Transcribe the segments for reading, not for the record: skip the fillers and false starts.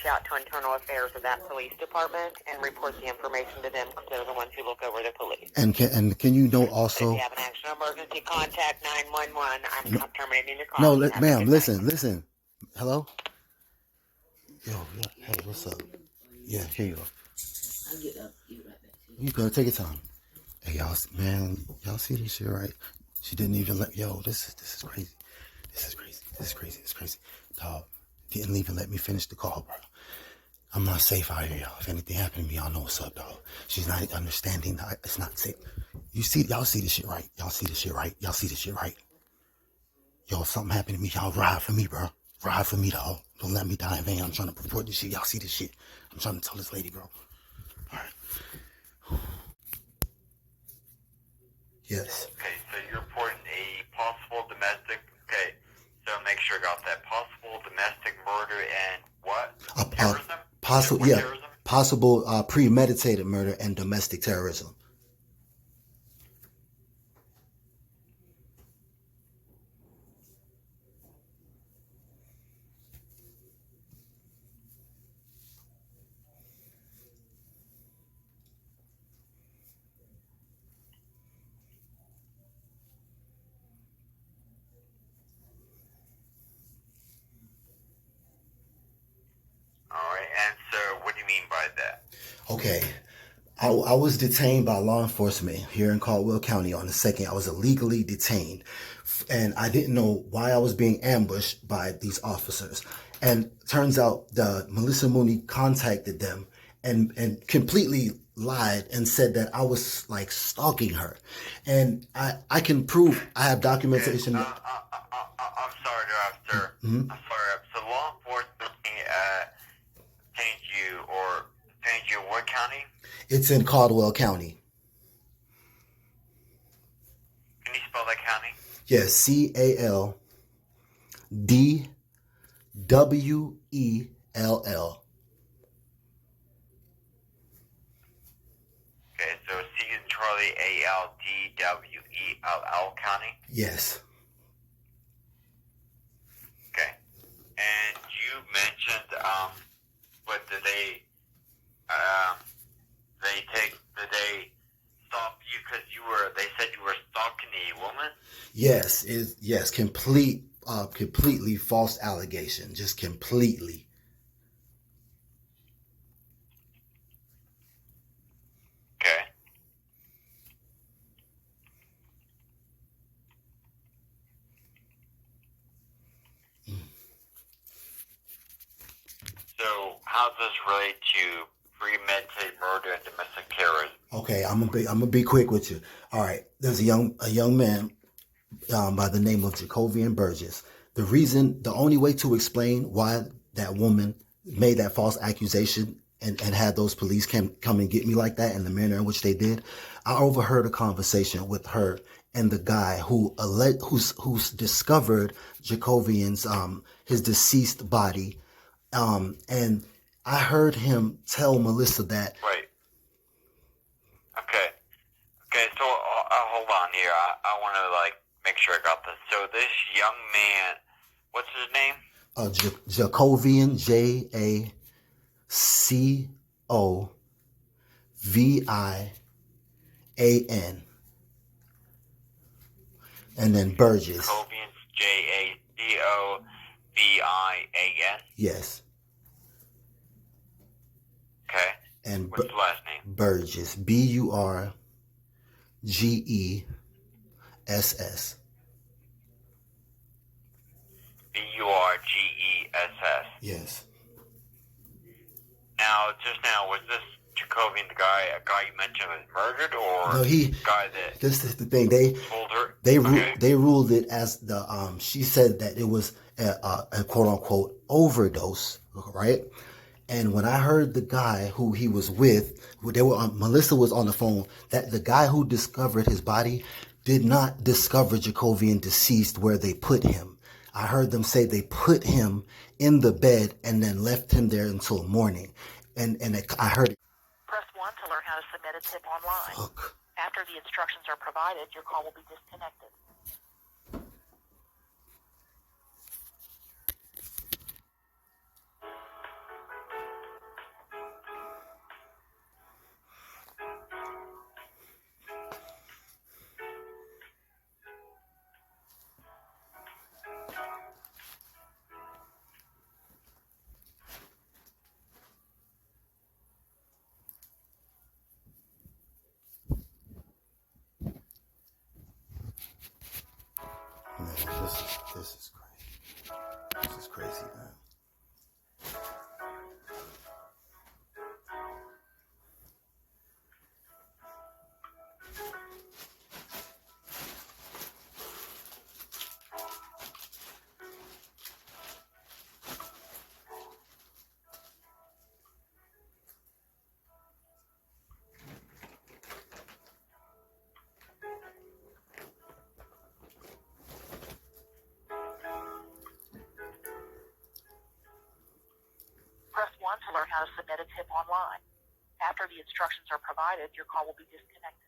out to internal affairs of that police department and report the information to them because they're the ones who look over the police. And can you know also? If you have an action emergency, contact 911. I'm not terminating your call. No, ma'am, listen. Hello? Yo, hey, what's up? Yeah, here you go. I'll get up. You right back to you. You go, take your time. Hey, y'all see this shit, right? She didn't even let, this is crazy. This is crazy. Dog, didn't even let me finish the call, bro. I'm not safe out here, y'all. If anything happened to me, y'all know what's up, dog. She's not understanding that it's not safe. Y'all see this shit, right? Y'all see this shit, right? Yo, if something happened to me, y'all ride for me, bro. Ride for me, dog. Don't let me die in vain. I'm trying to report this shit. Y'all see this shit. I'm trying to tell this lady, bro. All right. Yes. Okay, so you're reporting a possible domestic. Okay, so make sure I got that. Possible domestic murder and what? Terrorism? Terrorism? Possible premeditated murder and domestic terrorism. Alright, and so what do you mean by that? Okay. I was detained by law enforcement here in Caldwell County on the 2nd. I was illegally detained. And I didn't know why I was being ambushed by these officers. And turns out Melissa Mooney contacted them and completely lied and said that I was like stalking her. And I can prove, I have documentation. I'm sorry, officer. Mm-hmm. I'm sorry. So law enforcement detained you in what county? It's in Caldwell County. Can you spell that county? Yes, CALDWELL. Okay, so C is Charlie, ALDWELL County? Yes. Okay. And you mentioned, what did they did they stop you because they said you were stalking a woman? Yes, completely false allegation, just completely. Okay. So how does this relate to premeditated murder and domestic terrorism? Okay, I'm gonna be quick with you. All right, there's a young man by the name of Jacovian Burgess. The only way to explain why that woman made that false accusation and had those police come and get me like that in the manner in which they did, I overheard a conversation with her and the guy who's discovered Jacovian's his deceased body, and I heard him tell Melissa that. Right. Okay, so hold on here. I want to make sure I got this. So this young man, what's his name? Jacovian, JACOVIAN, and then Burgess. Jacovian, JACOVIAN. Yes. Okay. And what's the last name? Burgess, BURGESS. BURGESS. Yes. Now, was this Jacobian a guy you mentioned was murdered, or No, guy that? This is the thing. They ruled it as she said that it was a quote unquote overdose, right? And when I heard the guy who he was with, Melissa was on the phone, that the guy who discovered his body did not discover Jacovian deceased where they put him. I heard them say they put him in the bed and then left him there until morning. And I heard it. Press 1 to learn how to submit a tip online. Fuck. After the instructions are provided, your call will be disconnected. Man, this is crazy. This is crazy, man. Press 1 to learn how to submit a tip online. After the instructions are provided, your call will be disconnected.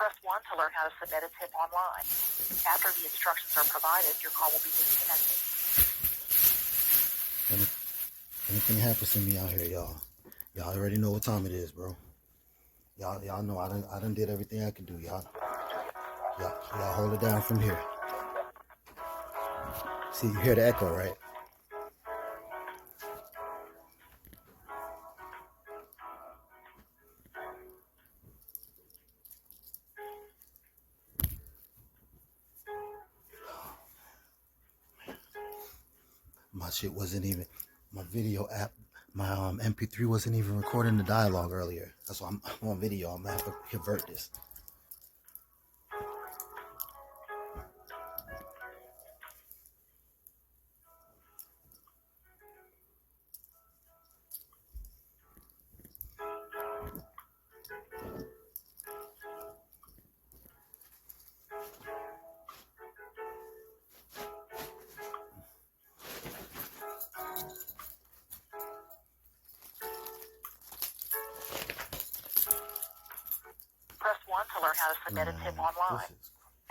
Press 1 to learn how to submit a tip online. After the instructions are provided, your call will be disconnected. Anything happens to me out here, y'all already know what time it is, bro. Y'all know I done did everything I could do, y'all hold it down from here. See, you hear the echo, right? My shit wasn't even, my video app, my MP3 wasn't even recording the dialogue earlier. That's why I'm on video. I'm gonna have to convert this. Press 1 to learn how to submit a tip online.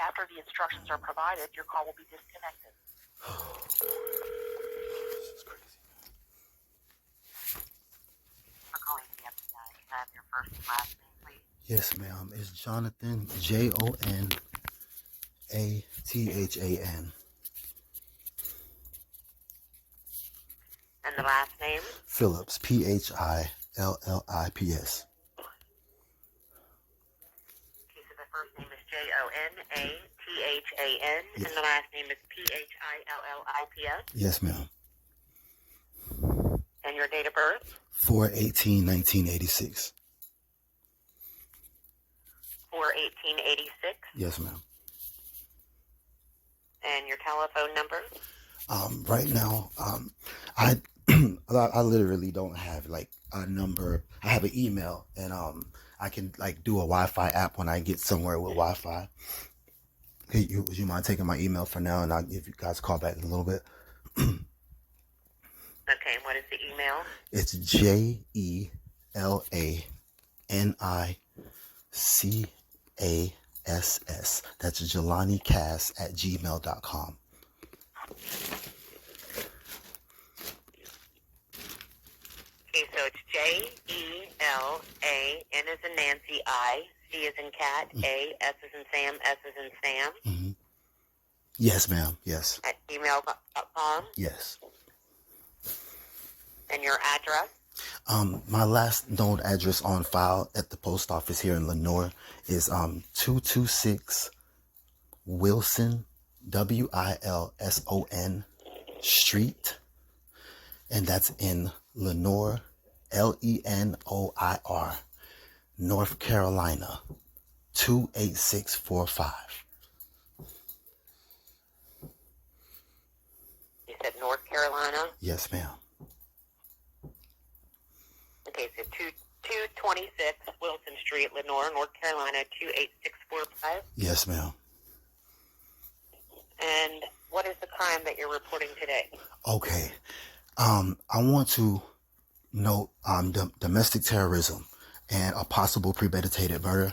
After the instructions are provided, your call will be disconnected. This is crazy. For calling the FBI, can I have your first and last name, please? Yes, ma'am. It's Jonathan, Jonathan. And the last name? Phillips, Phillips. Okay, so the first name is Jonathan, Yes. and the last name is Phillips. Yes, ma'am. And your date of birth? 4/18/1986. 4/18/86. Yes, ma'am. And your telephone number? Right now, I I literally don't have like a number. I have an email, and I can like do a Wi-Fi app when I get somewhere with Wi-Fi. Hey, would you mind taking my email for now, and I'll give you guys a call back in a little bit? Okay, and what is the email? It's JELANICASS. That's JelaniCass@gmail.com. Okay, so it's JELAN as in Nancy, C as in cat, A, S as in Sam, S as in Sam, Mm-hmm. Yes, ma'am. Yes. at gmail.com. Yes. And your address? My last known address on file at the post office here in Lenore is 226 Wilson, Wilson Street, and that's in Lenore, Lenoir, North Carolina, 28645. You said North Carolina? Yes, ma'am. Okay, so 226 Wilson Street, Lenore, North Carolina, 28645. Yes, ma'am. And what is the crime that you're reporting today? Okay. I want to note domestic terrorism and a possible premeditated murder.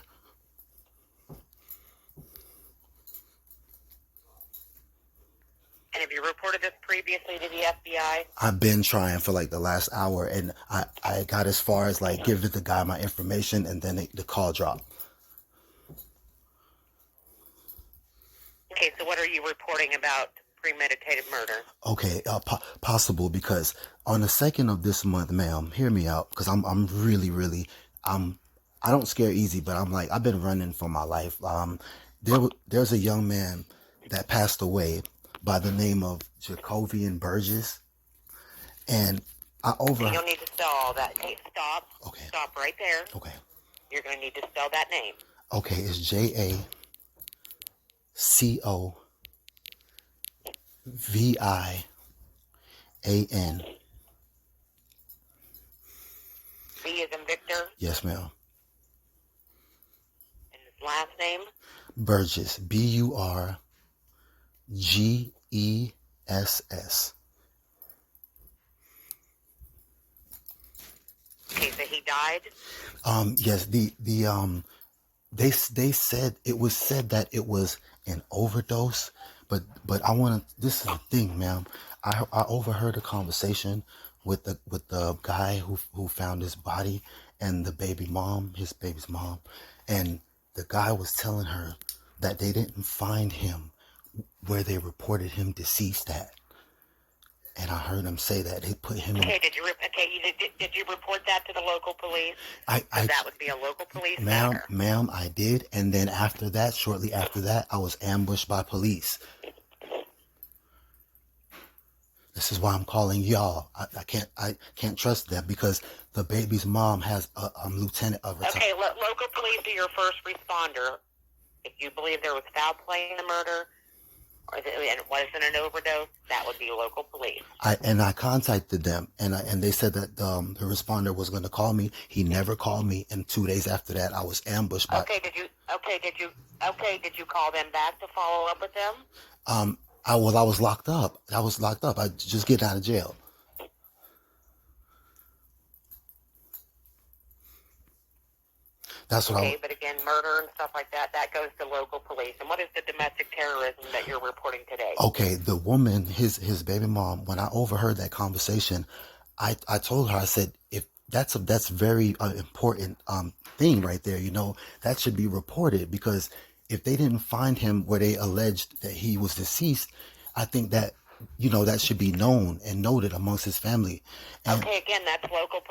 And have you reported this previously to the FBI? I've been trying for like the last hour, and I got as far as like giving the guy my information, and then the call dropped. Okay, so what are you reporting about premeditated murder? Okay, possible, because on the 2nd of this month, ma'am, hear me out, because I'm really, I don't scare easy, but I'm like, I've been running for my life. There's a young man that passed away by the name of Jacovian Burgess, and You'll need to spell all that. Okay, stop. Okay. Stop right there. Okay. You're going to need to spell that name. Okay, it's JACOVIAN. V is in Victor. Yes, ma'am. And his last name? Burgess. BURGESS. Okay, so he died? Yes, they said it was said that it was an overdose, but I want to. This is the thing, ma'am. I overheard a conversation with the guy who found his body and his baby's mom, and the guy was telling her that they didn't find him where they reported him deceased at. And I heard him say that they put him in. Okay, did you report that to the local police? That would be a local police matter. Ma'am, I did, and then after that, shortly after that, I was ambushed by police. This is why I'm calling y'all. I can't trust them, because the baby's mom has a lieutenant of her. Okay, local police are your first responder. If you believe there was foul play in the murder, or it wasn't an overdose, that would be local police. I contacted them, and they said that the responder was going to call me. He never called me, and 2 days after that, I was ambushed by. Did you call them back to follow up with them? I was locked up. I just get out of jail. That's what but again, murder and stuff like that goes to local police. And what is the domestic terrorism that you're reporting today? Okay, the woman, his baby mom, when I overheard that conversation, I told her, I said, if that's very important thing right there, that should be reported, because if they didn't find him where they alleged that he was deceased, I think that that should be known and noted amongst his family. And, okay, again, that is local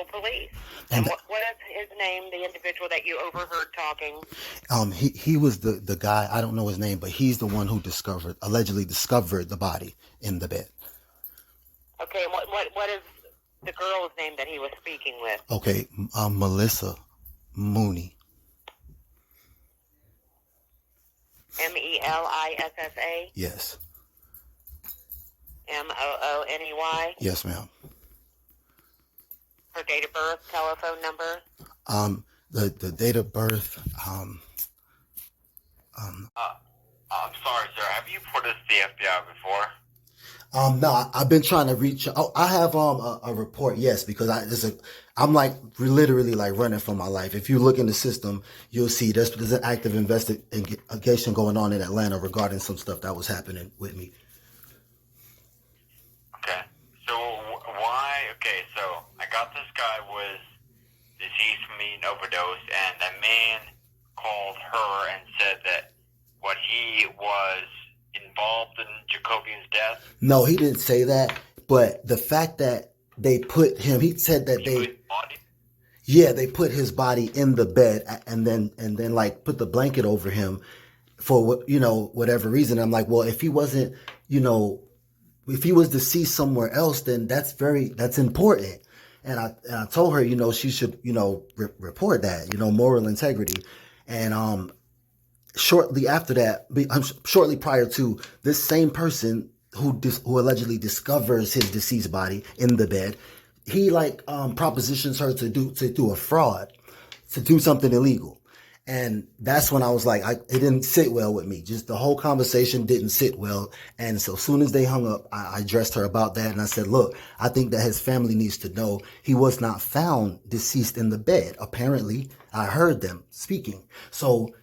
police. And what is his name, the individual that you overheard talking? He was the guy, I don't know his name, but he's the one who allegedly discovered the body in the bed. Okay, and what is the girl's name that he was speaking with? Okay, Melissa Mooney. Melissa? Yes. Mooney? Yes, ma'am. Her date of birth, telephone number? The date of birth, I'm sorry, sir. Have you reported to the FBI before? No, I've been trying to reach. Oh, I have a report, yes, because I'm like literally like running for my life. If you look in the system, you'll see there's an active investigation going on in Atlanta regarding some stuff that was happening with me. Okay. So why? Okay, so I got this guy was deceased from an overdose, and the man called her and said that what he was involved in Jacobian's death. No, he didn't say that, but the fact that they put him, he said that they put his body in the bed and then like put the blanket over him for whatever reason. I'm like, well, if he wasn't, if he was deceased somewhere else, then that's important. And I told her, she should, report that, moral integrity. And shortly after that, shortly prior to, this same person who allegedly discovers his deceased body in the bed, he propositions her to do a fraud, to do something illegal. And that's when I was like, it didn't sit well with me. Just the whole conversation didn't sit well. And so as soon as they hung up, I addressed her about that. And I said, look, I think that his family needs to know he was not found deceased in the bed. Apparently, I heard them speaking. So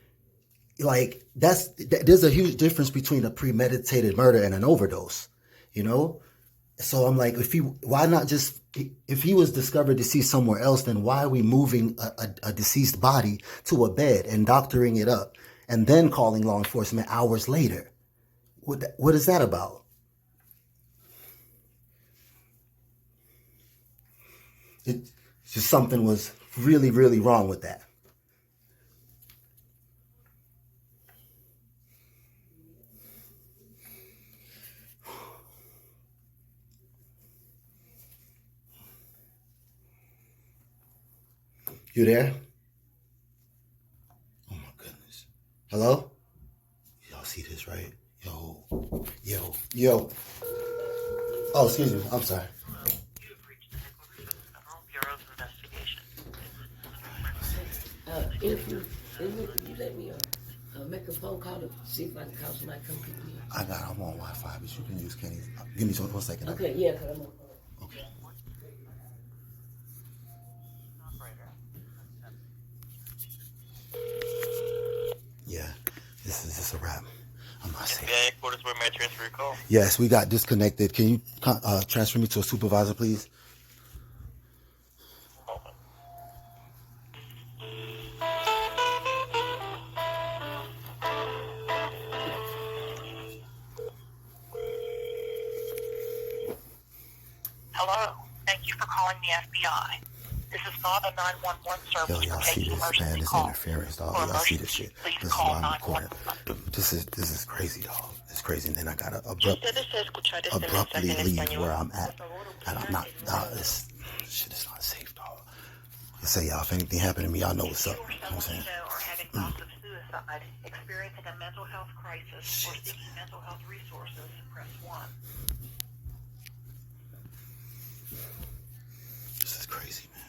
there's a huge difference between a premeditated murder and an overdose, So I'm like, if he was discovered deceased somewhere else, then why are we moving a deceased body to a bed and doctoring it up and then calling law enforcement hours later? What is that about? It's just something was really, really wrong with that. You there? Oh my goodness. Hello? Y'all see this, right? Yo. Oh, excuse me. I'm sorry. You have reached the headquarters of the Federal Bureau of Investigation. If you let me make a phone call to see if I can call somebody to come pick me up. I'm on Wi-Fi, but you can use Kenny's. Give me 1 second. Okay, yeah, because I'm on. Okay. Yeah, this is just a wrap. I'm not safe. FBI headquarters, where may I transfer your call? Yes, we got disconnected. Can you transfer me to a supervisor, please? Hello. Thank you for calling the FBI. This is not a 911 service Yo, y'all for see taking this, man? emergency This calls. interference, dog. For Y'all see this emergency, shit. please This is call why I'm recording. 911. This is crazy, dog. It's crazy. And then I gotta Usted desea escuchar este mensaje abruptly en leave español. where I'm at. Por favor, And I'm oprima not, el dog, número. this shit is not safe, dog. I say, y'all, if anything happened to me, y'all know what's up. If you You know what I'm or someone saying? you know are having thoughts of suicide, experiencing a mental health crisis, or seeking mental health resources, press 1. This is crazy, man.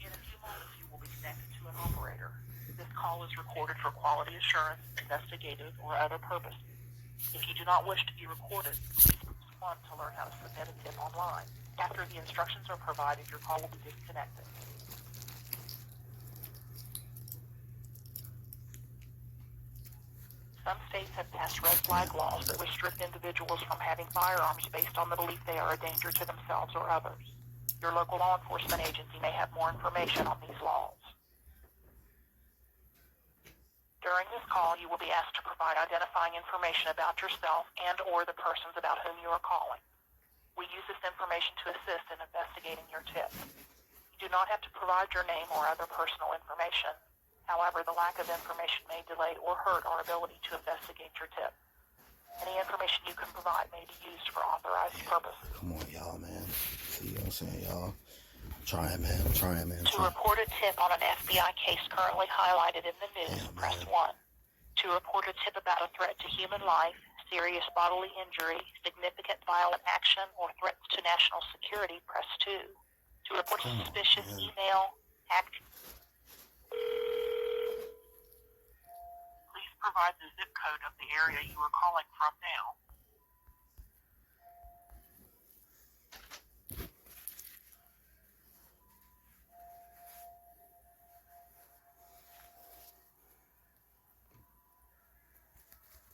In a few moments, you will be connected to an operator. This call is recorded for quality assurance, investigative, or other purposes. If you do not wish to be recorded, please press 1 to learn how to submit a tip online. After the instructions are provided, your call will be disconnected. Some states have passed red flag laws that restrict individuals from having firearms based on the belief they are a danger to themselves or others. Your local law enforcement agency may have more information on these laws. During this call, you will be asked to provide identifying information about yourself and or the persons about whom you are calling. We use this information to assist in investigating your tip. You do not have to provide your name or other personal information. However, the lack of information may delay or hurt our ability to investigate your tip. Any information you can provide may be used for authorized purposes. Come on, y'all, man. See what I'm saying, y'all? I'm trying, man. I'm trying. To report a tip on an FBI case currently highlighted in the news, press 1. To report a tip about a threat to human life, serious bodily injury, significant violent action, or threats to national security, press 2. To report a suspicious email, act. Please provide the zip code of the area you are calling from now.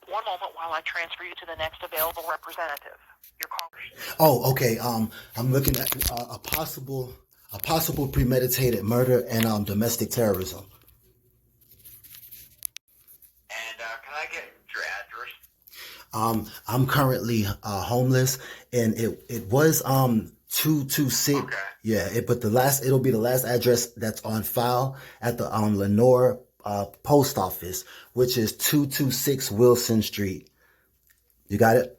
One moment while I transfer you to the next available representative. Your call. Oh, okay. I'm looking at a possible premeditated murder and domestic terrorism. And can I get your address? I'm currently homeless, and it was 226. Okay. Yeah, it'll be the last address that's on file at the Lenore post office, which is 226 Wilson Street. You got it?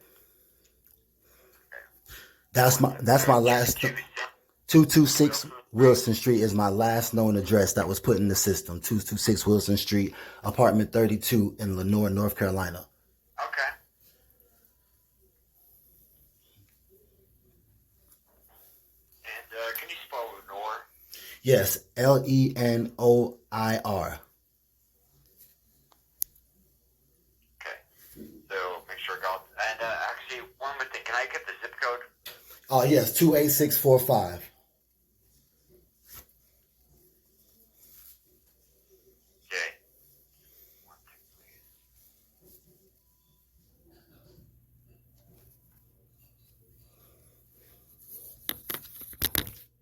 That's my last. 226 Wilson Street is my last known address that was put in the system. 226 Wilson Street, apartment 32 in Lenoir, North Carolina. Okay. And can you spell Lenore? Yes, Lenoir. Okay. So make sure I got. And actually, one more thing. Can I get the zip code? Oh, yes, 28645. Okay. One second, please.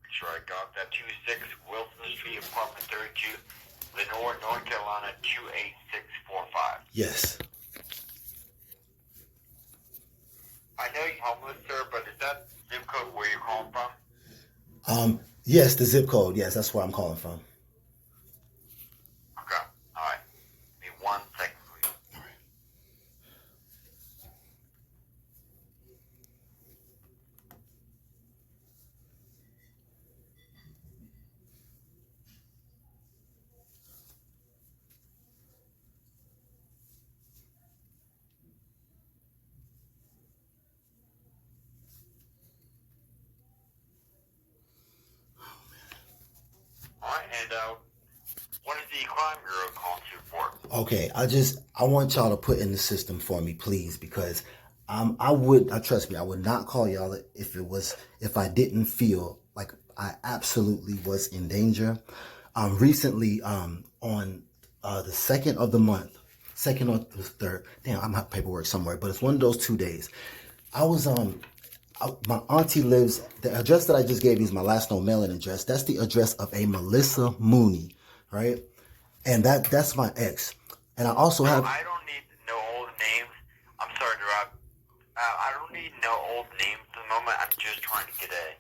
Make sure I got that. 26 Wilson Street, apartment 32, Lenore, North Carolina, 28645. Yes. I know you're homeless, sir, but is that zip code where you're calling from? Yes, the zip code. Yes, that's where I'm calling from. Okay. All right. Give me 1 second, please. All right. All right. And what is the crime bureau calling you for? Okay, I want y'all to put in the system for me, please, because trust me, I would not call y'all if I didn't feel like I absolutely was in danger. Recently, on the second of the month, second or the third, damn, I'm not paperwork somewhere, but it's one of those 2 days. I was my auntie lives. The address that I just gave you is my last known mailing address. That's the address of a Melissa Mooney, right? And that's my ex. And I also have. I don't need no old names. I'm sorry to interrupt. I don't need no old names at the moment. I'm just trying to get a